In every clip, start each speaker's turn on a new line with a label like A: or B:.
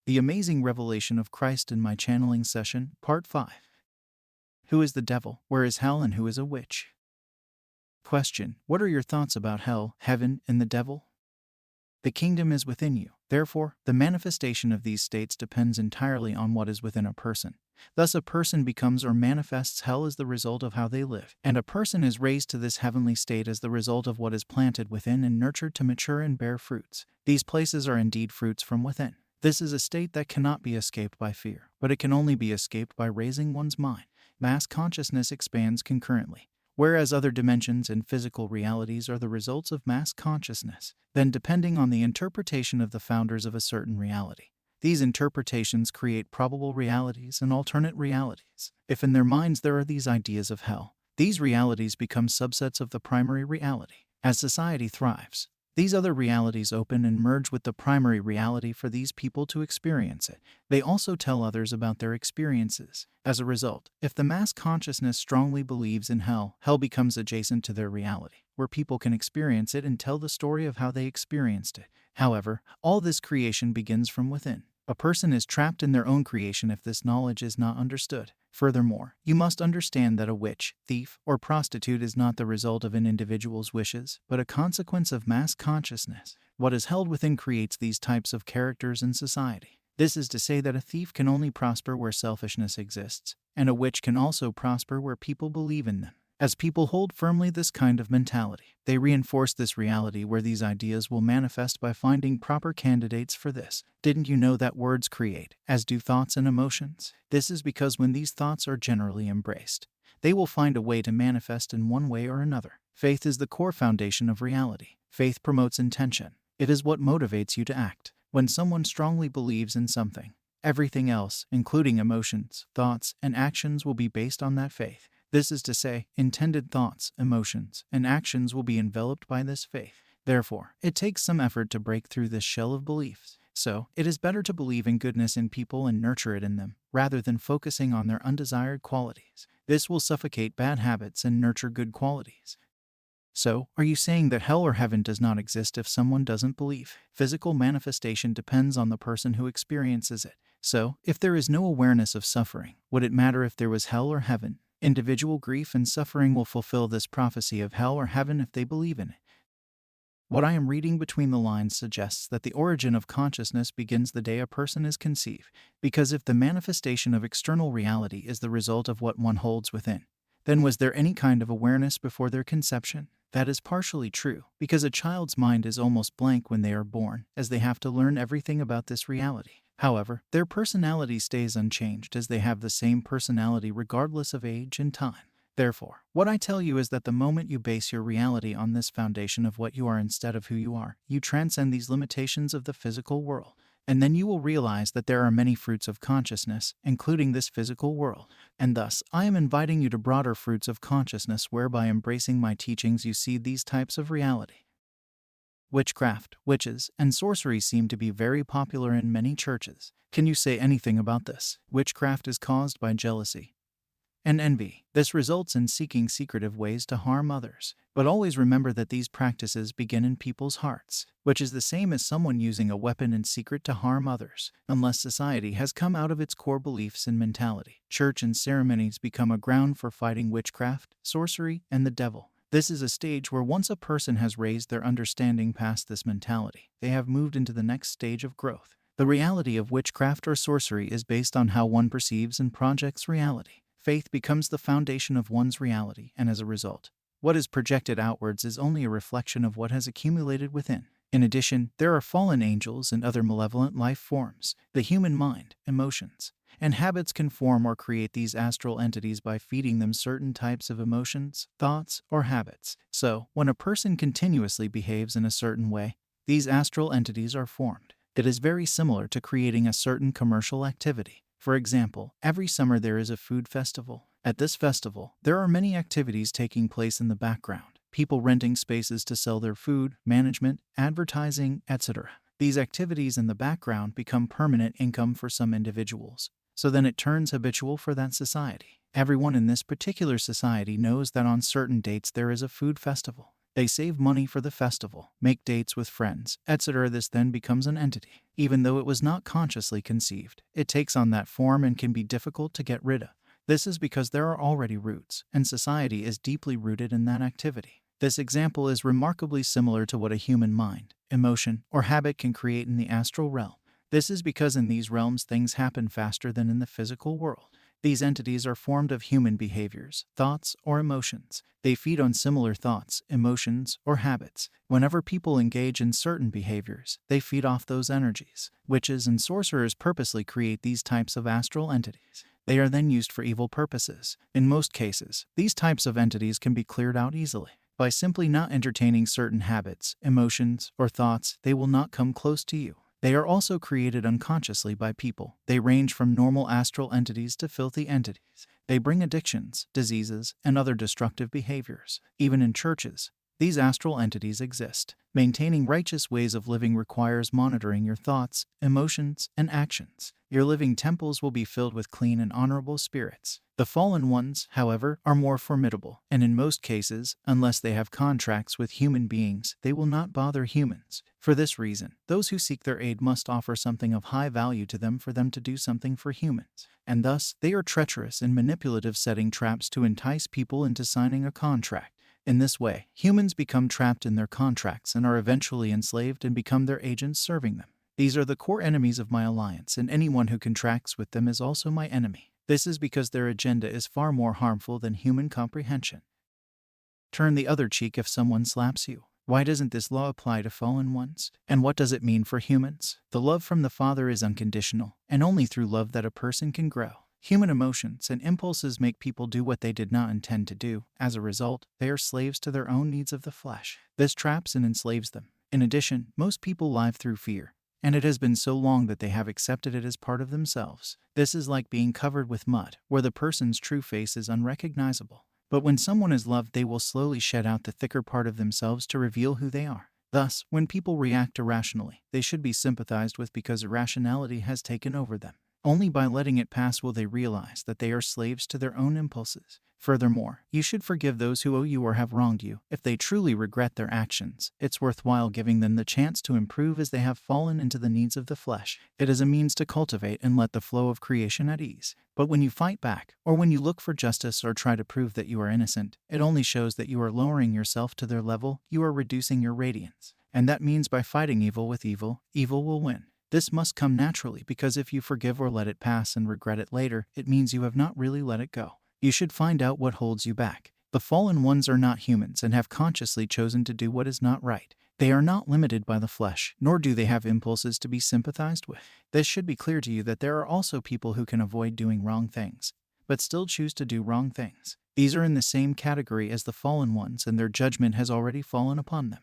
A: The Amazing Revelation of Christ in My Channeling Session, Part 5. Who is the devil, where is hell, and who is a witch? Question: what are your thoughts about hell, heaven, and the devil? The kingdom is within you. Therefore, the manifestation of these states depends entirely on what is within a person. Thus, a person becomes or manifests hell as the result of how they live, and a person is raised to this heavenly state as the result of what is planted within and nurtured to mature and bear fruits. These places are indeed fruits from within. This is a state that cannot be escaped by fear, but it can only be escaped by raising one's mind. Mass consciousness expands concurrently. Whereas other dimensions and physical realities are the results of mass consciousness, then depending on the interpretation of the founders of a certain reality. These interpretations create probable realities and alternate realities. If in their minds there are these ideas of hell, these realities become subsets of the primary reality. As society thrives, these other realities open and merge with the primary reality for these people to experience it. They also tell others about their experiences. As a result, if the mass consciousness strongly believes in hell, hell becomes adjacent to their reality, where people can experience it and tell the story of how they experienced it. However, all this creation begins from within. A person is trapped in their own creation if this knowledge is not understood. Furthermore, you must understand that a witch, thief, or prostitute is not the result of an individual's wishes, but a consequence of mass consciousness. What is held within creates these types of characters in society. This is to say that a thief can only prosper where selfishness exists, and a witch can also prosper where people believe in them. As people hold firmly this kind of mentality, they reinforce this reality where these ideas will manifest by finding proper candidates for this. Didn't you know that words create, as do thoughts and emotions? This is because when these thoughts are generally embraced, they will find a way to manifest in one way or another. Faith is the core foundation of reality. Faith promotes intention. It is what motivates you to act. When someone strongly believes in something, everything else, including emotions, thoughts, and actions, will be based on that faith. This is to say, intended thoughts, emotions, and actions will be enveloped by this faith. Therefore, it takes some effort to break through this shell of beliefs. So, it is better to believe in goodness in people and nurture it in them, rather than focusing on their undesired qualities. This will suffocate bad habits and nurture good qualities. So, are you saying that hell or heaven does not exist if someone doesn't believe? Physical manifestation depends on the person who experiences it. So, if there is no awareness of suffering, would it matter if there was hell or heaven? Individual grief and suffering will fulfill this prophecy of hell or heaven if they believe in it. What I am reading between the lines suggests that the origin of consciousness begins the day a person is conceived, because if the manifestation of external reality is the result of what one holds within, then was there any kind of awareness before their conception? That is partially true, because a child's mind is almost blank when they are born, as they have to learn everything about this reality. However, their personality stays unchanged as they have the same personality regardless of age and time. Therefore, what I tell you is that the moment you base your reality on this foundation of what you are instead of who you are, you transcend these limitations of the physical world. And then you will realize that there are many fruits of consciousness, including this physical world. And thus, I am inviting you to broader fruits of consciousness where by embracing my teachings you see these types of reality. Witchcraft, witches, and sorcery seem to be very popular in many churches. Can you say anything about this? Witchcraft is caused by jealousy and envy. This results in seeking secretive ways to harm others. But always remember that these practices begin in people's hearts, which is the same as someone using a weapon in secret to harm others. Unless society has come out of its core beliefs and mentality, church and ceremonies become a ground for fighting witchcraft, sorcery, and the devil. This is a stage where once a person has raised their understanding past this mentality, they have moved into the next stage of growth. The reality of witchcraft or sorcery is based on how one perceives and projects reality. Faith becomes the foundation of one's reality, and as a result, what is projected outwards is only a reflection of what has accumulated within. In addition, there are fallen angels and other malevolent life forms. The human mind, emotions, and habits can form or create these astral entities by feeding them certain types of emotions, thoughts, or habits. So, when a person continuously behaves in a certain way, these astral entities are formed. It is very similar to creating a certain commercial activity. For example, every summer there is a food festival. At this festival, there are many activities taking place in the background. People renting spaces to sell their food, management, advertising, etc. These activities in the background become permanent income for some individuals. So then it turns habitual for that society. Everyone in this particular society knows that on certain dates there is a food festival. They save money for the festival, make dates with friends, etc. This then becomes an entity. Even though it was not consciously conceived, it takes on that form and can be difficult to get rid of. This is because there are already roots, and society is deeply rooted in that activity. This example is remarkably similar to what a human mind, emotion, or habit can create in the astral realm. This is because in these realms things happen faster than in the physical world. These entities are formed of human behaviors, thoughts, or emotions. They feed on similar thoughts, emotions, or habits. Whenever people engage in certain behaviors, they feed off those energies. Witches and sorcerers purposely create these types of astral entities. They are then used for evil purposes. In most cases, these types of entities can be cleared out easily. By simply not entertaining certain habits, emotions, or thoughts, they will not come close to you. They are also created unconsciously by people. They range from normal astral entities to filthy entities. They bring addictions, diseases, and other destructive behaviors. Even in churches, these astral entities exist. Maintaining righteous ways of living requires monitoring your thoughts, emotions, and actions. Your living temples will be filled with clean and honorable spirits. The fallen ones, however, are more formidable, and in most cases, unless they have contracts with human beings, they will not bother humans. For this reason, those who seek their aid must offer something of high value to them for them to do something for humans. And thus, they are treacherous and manipulative, setting traps to entice people into signing a contract. In this way, humans become trapped in their contracts and are eventually enslaved and become their agents serving them. These are the core enemies of my alliance, and anyone who contracts with them is also my enemy. This is because their agenda is far more harmful than human comprehension. Turn the other cheek if someone slaps you. Why doesn't this law apply to fallen ones? And what does it mean for humans? The love from the Father is unconditional, and only through love that a person can grow. Human emotions and impulses make people do what they did not intend to do. As a result, they are slaves to their own needs of the flesh. This traps and enslaves them. In addition, most people live through fear, and it has been so long that they have accepted it as part of themselves. This is like being covered with mud, where the person's true face is unrecognizable. But when someone is loved, they will slowly shed out the thicker part of themselves to reveal who they are. Thus, when people react irrationally, they should be sympathized with because irrationality has taken over them. Only by letting it pass will they realize that they are slaves to their own impulses. Furthermore, you should forgive those who owe you or have wronged you. If they truly regret their actions, it's worthwhile giving them the chance to improve as they have fallen into the needs of the flesh. It is a means to cultivate and let the flow of creation at ease. But when you fight back, or when you look for justice or try to prove that you are innocent, it only shows that you are lowering yourself to their level, you are reducing your radiance. And that means by fighting evil with evil, evil will win. This must come naturally because if you forgive or let it pass and regret it later, it means you have not really let it go. You should find out what holds you back. The fallen ones are not humans and have consciously chosen to do what is not right. They are not limited by the flesh, nor do they have impulses to be sympathized with. This should be clear to you that there are also people who can avoid doing wrong things, but still choose to do wrong things. These are in the same category as the fallen ones, and their judgment has already fallen upon them.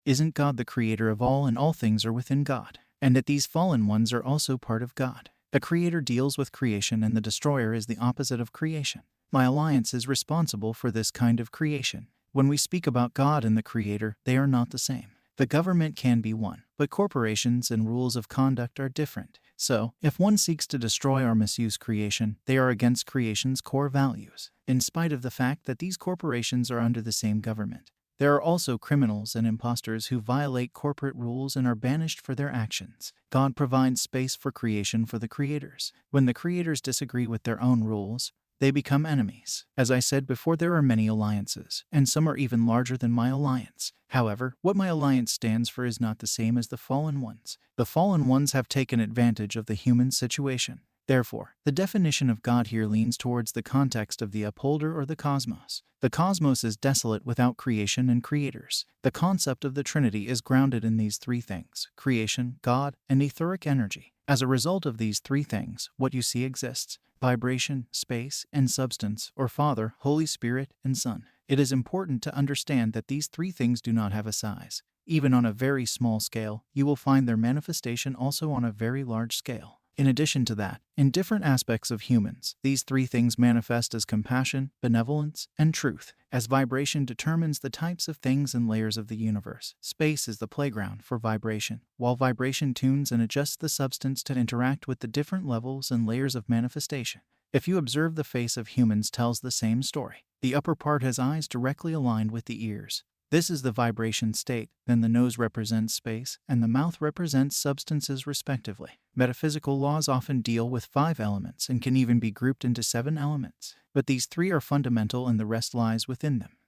A: Isn't God the creator of all, and all things are within God? And that these fallen ones are also part of God. The creator deals with creation, and the destroyer is the opposite of creation. My alliance is responsible for this kind of creation. When we speak about God and the creator, they are not the same. The government can be one, but corporations and rules of conduct are different. So, if one seeks to destroy or misuse creation, they are against creation's core values, in spite of the fact that these corporations are under the same government. There are also criminals and impostors who violate corporate rules and are banished for their actions. God provides space for creation for the creators. When the creators disagree with their own rules, they become enemies. As I said before, there are many alliances, and some are even larger than my alliance. However, what my alliance stands for is not the same as the fallen ones. The fallen ones have taken advantage of the human situation. Therefore, the definition of God here leans towards the context of the upholder or the cosmos. The cosmos is desolate without creation and creators. The concept of the Trinity is grounded in these three things: creation, God, and etheric energy. As a result of these three things, what you see exists: vibration, space, and substance, or Father, Holy Spirit, and Son. It is important to understand that these three things do not have a size. Even on a very small scale, you will find their manifestation also on a very large scale. In addition to that, in different aspects of humans, these three things manifest as compassion, benevolence, and truth. As vibration determines the types of things and layers of the universe, space is the playground for vibration, while vibration tunes and adjusts the substance to interact with the different levels and layers of manifestation. If you observe, the face of humans tells the same story. The upper part has eyes directly aligned with the ears. This is the vibration state, then the nose represents space, and the mouth represents substances respectively. Metaphysical laws often deal with 5 elements and can even be grouped into 7 elements, but these 3 are fundamental and the rest lies within them.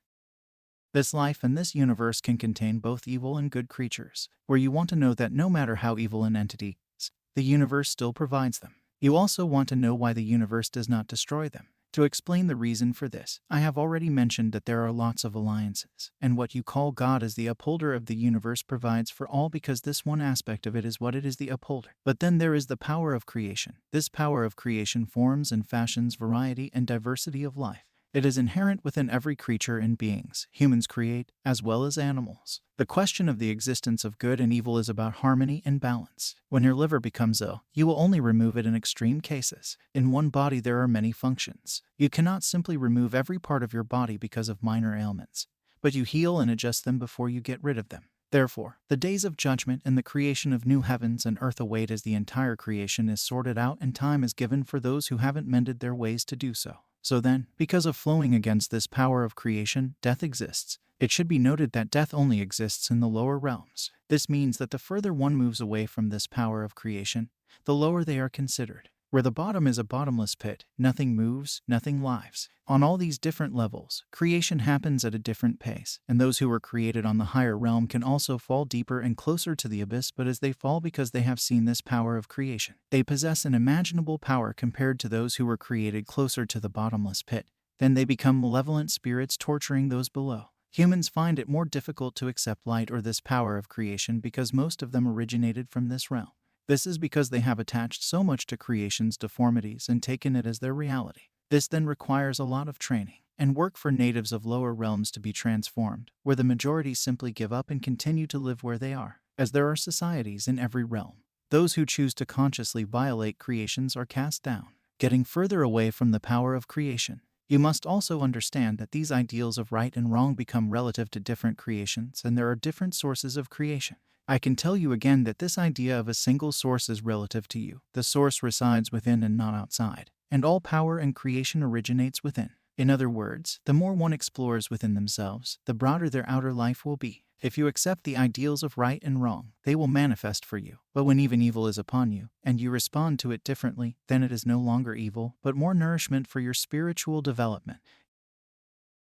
A: This life and this universe can contain both evil and good creatures, where you want to know that no matter how evil an entity is, the universe still provides them. You also want to know why the universe does not destroy them. To explain the reason for this, I have already mentioned that there are lots of alliances, and what you call God as the upholder of the universe provides for all because this one aspect of it is what it is, the upholder. But then there is the power of creation. This power of creation forms and fashions variety and diversity of life. It is inherent within every creature and beings humans create, as well as animals. The question of the existence of good and evil is about harmony and balance. When your liver becomes ill, you will only remove it in extreme cases. In one body there are many functions. You cannot simply remove every part of your body because of minor ailments, but you heal and adjust them before you get rid of them. Therefore, the days of judgment and the creation of new heavens and earth await as the entire creation is sorted out and time is given for those who haven't mended their ways to do so. So then, because of flowing against this power of creation, death exists. It should be noted that death only exists in the lower realms. This means that the further one moves away from this power of creation, the lower they are considered. Where the bottom is a bottomless pit, nothing moves, nothing lives. On all these different levels, creation happens at a different pace, and those who were created on the higher realm can also fall deeper and closer to the abyss, but as they fall because they have seen this power of creation, they possess an imaginable power compared to those who were created closer to the bottomless pit. Then they become malevolent spirits torturing those below. Humans find it more difficult to accept light or this power of creation because most of them originated from this realm. This is because they have attached so much to creation's deformities and taken it as their reality. This then requires a lot of training and work for natives of lower realms to be transformed, where the majority simply give up and continue to live where they are, as there are societies in every realm. Those who choose to consciously violate creations are cast down, getting further away from the power of creation. You must also understand that these ideals of right and wrong become relative to different creations, and there are different sources of creation. I can tell you again that this idea of a single source is relative to you. The source resides within and not outside, and all power and creation originates within. In other words, the more one explores within themselves, the broader their outer life will be. If you accept the ideals of right and wrong, they will manifest for you. But when even evil is upon you, and you respond to it differently, then it is no longer evil, but more nourishment for your spiritual development.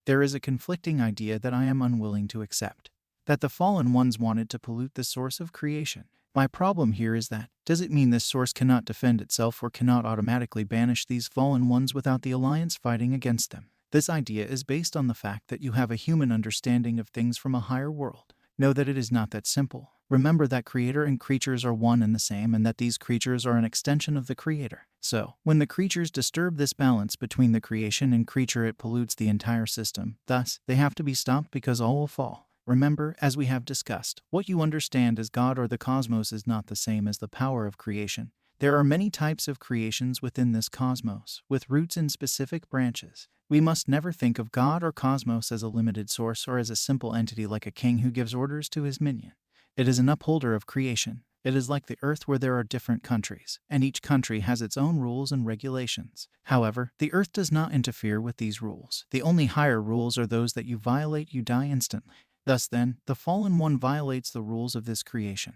A: There is a conflicting idea that I am unwilling to accept, that the fallen ones wanted to pollute the source of creation. My problem here is that, does it mean this source cannot defend itself or cannot automatically banish these fallen ones without the alliance fighting against them? This idea is based on the fact that you have a human understanding of things from a higher world. Know that it is not that simple. Remember that creator and creatures are one and the same, and that these creatures are an extension of the creator. So, when the creatures disturb this balance between the creation and creature, it pollutes the entire system. Thus, they have to be stopped because all will fall. Remember, as we have discussed, what you understand as God or the cosmos is not the same as the power of creation. There are many types of creations within this cosmos, with roots in specific branches. We must never think of God or cosmos as a limited source or as a simple entity like a king who gives orders to his minion. It is an upholder of creation. It is like the earth where there are different countries, and each country has its own rules and regulations. However, the earth does not interfere with these rules. The only higher rules are those that you violate, you die instantly. Thus then, the fallen one violates the rules of this creation.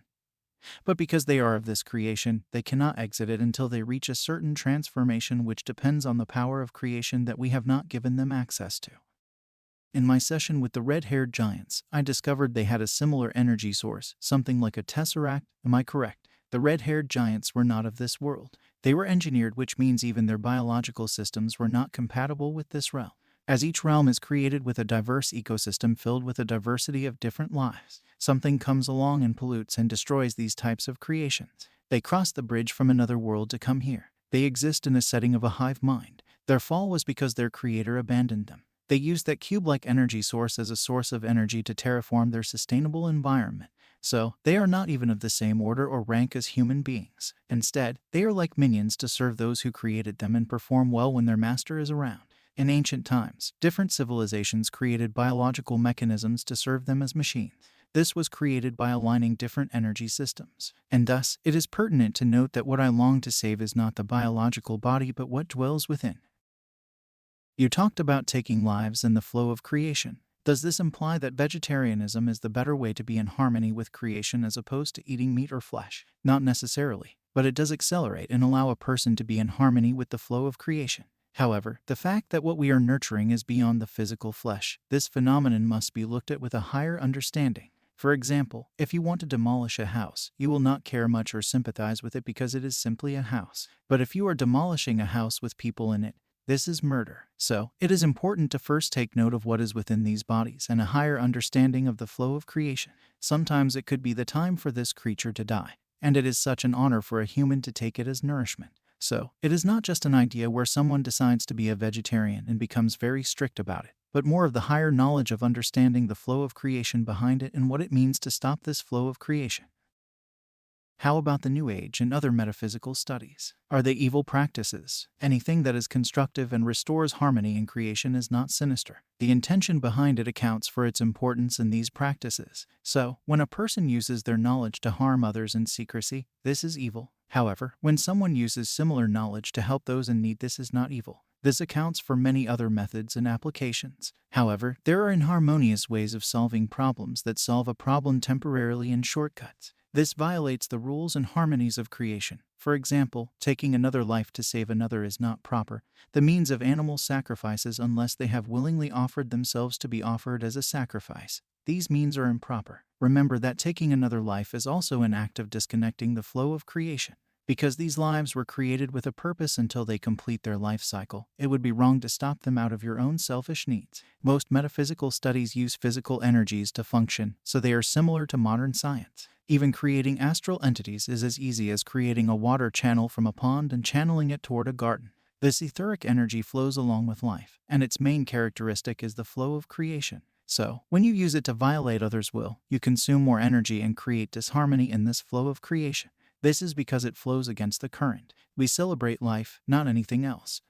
A: But because they are of this creation, they cannot exit it until they reach a certain transformation which depends on the power of creation that we have not given them access to. In my session with the red-haired giants, I discovered they had a similar energy source, something like a tesseract. Am I correct? The red-haired giants were not of this world. They were engineered, which means even their biological systems were not compatible with this realm. As each realm is created with a diverse ecosystem filled with a diversity of different lives, something comes along and pollutes and destroys these types of creations. They cross the bridge from another world to come here. They exist in a setting of a hive mind. Their fall was because their creator abandoned them. They used that cube-like energy source as a source of energy to terraform their sustainable environment. So, they are not even of the same order or rank as human beings. Instead, they are like minions to serve those who created them and perform well when their master is around. In ancient times, different civilizations created biological mechanisms to serve them as machines. This was created by aligning different energy systems. And thus, it is pertinent to note that what I long to save is not the biological body but what dwells within. You talked about taking lives and the flow of creation. Does this imply that vegetarianism is the better way to be in harmony with creation as opposed to eating meat or flesh? Not necessarily, but it does accelerate and allow a person to be in harmony with the flow of creation. However, the fact that what we are nurturing is beyond the physical flesh, this phenomenon must be looked at with a higher understanding. For example, if you want to demolish a house, you will not care much or sympathize with it because it is simply a house. But if you are demolishing a house with people in it, this is murder. So, it is important to first take note of what is within these bodies and a higher understanding of the flow of creation. Sometimes it could be the time for this creature to die, and it is such an honor for a human to take it as nourishment. So, it is not just an idea where someone decides to be a vegetarian and becomes very strict about it, but more of the higher knowledge of understanding the flow of creation behind it and what it means to stop this flow of creation. How about the New Age and other metaphysical studies? Are they evil practices? Anything that is constructive and restores harmony in creation is not sinister. The intention behind it accounts for its importance in these practices. So, when a person uses their knowledge to harm others in secrecy, this is evil. However, when someone uses similar knowledge to help those in need, this is not evil. This accounts for many other methods and applications. However, there are inharmonious ways of solving problems that solve a problem temporarily in shortcuts. This violates the rules and harmonies of creation. For example, taking another life to save another is not proper. The means of animal sacrifices unless they have willingly offered themselves to be offered as a sacrifice. These means are improper. Remember that taking another life is also an act of disconnecting the flow of creation. Because these lives were created with a purpose until they complete their life cycle, it would be wrong to stop them out of your own selfish needs. Most metaphysical studies use physical energies to function, so they are similar to modern science. Even creating astral entities is as easy as creating a water channel from a pond and channeling it toward a garden. This etheric energy flows along with life, and its main characteristic is the flow of creation. So, when you use it to violate others' will, you consume more energy and create disharmony in this flow of creation. This is because it flows against the current. We celebrate life, not anything else.